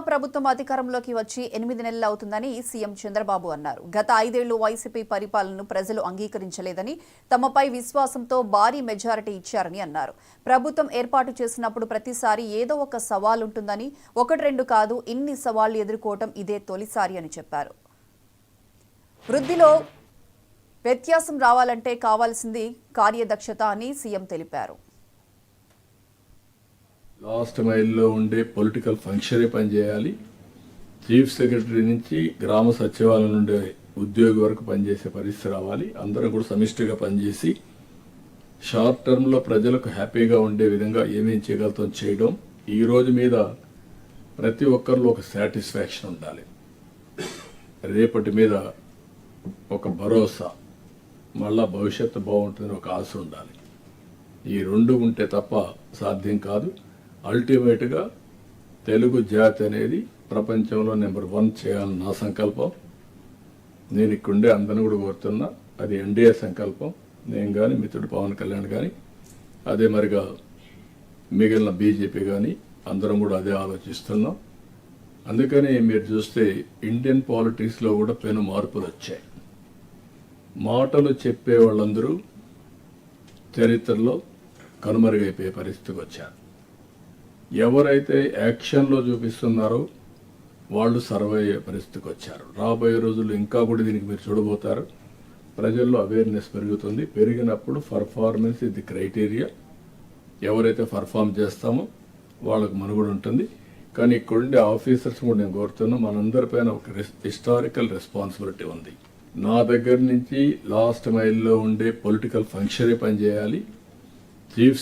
ప్రభుత్వం అధికారంలోకి వచ్చి 8 నెలలు అవుతుందని సీఎం చంద్రబాబు అన్నారు. గత 5 ఏళ్లు వైసీపీ పరిపాలనను ప్రజలు అంగీకరించలేదని, తమపై విశ్వాసంతో భారీ మెజారిటీ ఇచ్చారని అన్నారు. ప్రభుత్వం ఏర్పాటు చేసినప్పుడు ప్రతిసారి ఏదో ఒక సవాల్ ఉంటుందని, 1-2 కాదు ఇన్ని సవాళ్లు ఎదుర్కోవడం ఇదే తొలిసారి అని చెప్పారు. వృద్ధిలో వ్యత్యాసం రావాలంటే కావాల్సింది కార్యదక్షత అని సీఎం తెలిపారు. లాస్ట్ మైల్లో ఉండే పొలిటికల్ ఫంక్షనే పనిచేయాలి. చీఫ్ సెక్రటరీ నుంచి గ్రామ సచివాలయం నుండే ఉద్యోగి వరకు పనిచేసే పరిస్థితి రావాలి. అందరం కూడా సమిష్టిగా పనిచేసి షార్ట్ టర్మ్లో ప్రజలకు హ్యాపీగా ఉండే విధంగా ఏమేం చేయగలుగుతాం చేయడం. ఈ రోజు మీద ప్రతి ఒక్కరిలో ఒక సాటిస్ఫాక్షన్ ఉండాలి. రేపటి మీద ఒక భరోసా, మళ్ళా భవిష్యత్తు బాగుంటుందని ఒక ఆశ ఉండాలి. ఈ రెండు ఉంటే తప్ప సాధ్యం కాదు. అల్టిమేట్గా తెలుగు జాతి అనేది ప్రపంచంలో నెంబర్ 1 చేయాలని నా సంకల్పం. నేను ఇక్కడుండే అందరిని కూడా కోరుతున్నా, అది ఎన్డీఏ సంకల్పం. నేను కానీ మిత్రుడు పవన్ కళ్యాణ్ కానీ, అదే మరిగా మిగిలిన బీజేపీ కానీ అందరం కూడా అదే ఆలోచిస్తున్నాం. అందుకని మీరు చూస్తే ఇండియన్ పాలిటిక్స్లో కూడా పెను మార్పులు వచ్చాయి. మాటలు చెప్పే వాళ్ళందరూ చరిత్రలో కనుమరుగైపోయే పరిస్థితికి వచ్చారు. ఎవరైతే యాక్షన్లో చూపిస్తున్నారో వాళ్ళు సర్వే అయ్యే పరిస్థితికి వచ్చారు. రాబోయే రోజుల్లో ఇంకా కూడా దీనికి మీరు చూడబోతారు. ప్రజల్లో అవేర్నెస్ పెరుగుతుంది. పెరిగినప్పుడు పర్ఫార్మెన్స్ ఇది క్రైటీరియా. ఎవరైతే పర్ఫామ్ చేస్తామో వాళ్ళకు మనుగడ ఉంటుంది. కానీ ఇక్కడుండే ఆఫీసర్స్ కూడా నేను కోరుతున్నా, మనందరిపైన ఒక హిస్టారికల్ రెస్పాన్సిబిలిటీ ఉంది. నా దగ్గర నుంచి లాస్ట్ మైల్లో ఉండే పొలిటికల్ ఫంక్షనే పనిచేయాలి. చీఫ్